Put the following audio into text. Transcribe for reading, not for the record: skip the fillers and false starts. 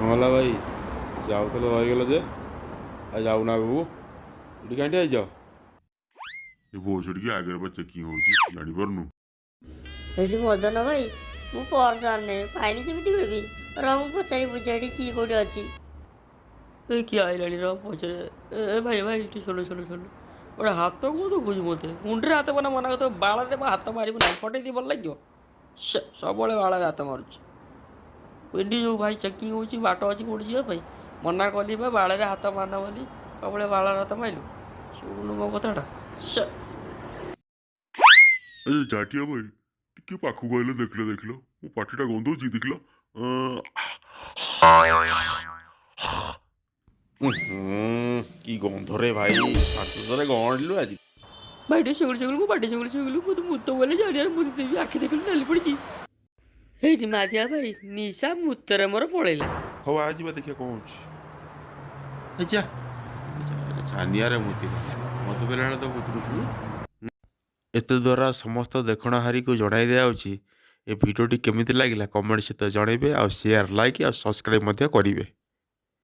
ହେଲା ଭାଇ ଯାଉଥିଲ ରହିଗଲ ଯେ ଯାଉନା ଆଗକୁ ଏଠି କାହିଁକି ଆଇଛ? ଏ ବସ ଟିକେ ଆଗରେ ବା ଚେକିଂ ହଉଛି ଜାଣିପାରୁନୁ? ଏଠି ମଦନ ଭାଇ ମୁଁ ପର୍ସ ଆଣିନି ପାଇନି କେମିତି କହିବି ରହ ମୁଁ ପଚାରି ବୁଝେ ଏଠି କିଏ କୋଉଠି ଅଛି। ଏ କିଏ ଆଇଲାଣି ର ପଛରେ ଏ ଭାଇ ଭାଇ ଏଠି ଶୁଣ ଗୋଟେ ହାତ କ'ଣ ଦେଖୁଛି ମୋତେ ମୁଣ୍ଡରେ ହାତ ମନା କରିଥିବ ବାଳରେ ହାତ ମାରିବୁ ନାହିଁ ଫଟେଇଦି ଭଲ ଲାଗିବ ସବୁବେଳେ ବାଳରେ ହାତ ମାରୁଛି ଏଠି ଯେଉଁ ଭାଇ ଚେକିଂ ହେଉଛି ବାଟ ଅଛି କେଉଁଠି ଯିବା ପାଇଁ ମନା କଲି ବା ବାଳରେ ହାତ ମାରନା ବୋଲି ସବୁବେଳେ ବାଳରେ ହାତ ମାରିଲୁ ଶୁଣୁନୁ ମୋ କଥାଟା ଏ ଜାଟିଆ ଭାଇ ଟିକେ ପାଖକୁ ଆଇଲେ ଦେଖିଲ ମୋ ପାଟିଟା ଗନ୍ଧଉଛି ଦେଖିଲ। କି ଗନ୍ଧରେ ଭାଇ ପାଟିରେ ଗଣିଲୁ ଆଜି। ଭାଇ ଟିକେ ସେଗୁଳି ମୁଁ ପାଟି ସେଗୁଳି ମୁଁ ମୁତ ବୋଲି ଜାଣିବାର ମୁଦି ଦେବି ଆଖି ଦେଖିଲୁ ନାଲି ପଡ଼ିଛି ହେଇଠି ମାରିଆ ଭାଇ ନିଶା ମୁତରେ ମୋର ପଳେଇଲା। ହଉ ଆ ଯିବା ଦେଖିବା କ'ଣ ହଉଛି। ଛାନିଆରେ ମୁତି ମଧୁ ବେଲାବେଳେ ତ ମୁତୁଥିଲୁ। ଏତେ ଦ୍ୱାରା ସମସ୍ତ ଦେଖଣାହାରୀକୁ ଜଣାଇ ଦିଆଯାଉଛି ଏ ଭିଡ଼ିଓଟି କେମିତି ଲାଗିଲା କମେଣ୍ଟ ସହିତ ଜଣାଇବେ ଆଉ ସେୟାର ଲାଇକ୍ ଆଉ ସବସ୍କ୍ରାଇବ୍ ମଧ୍ୟ କରିବେ।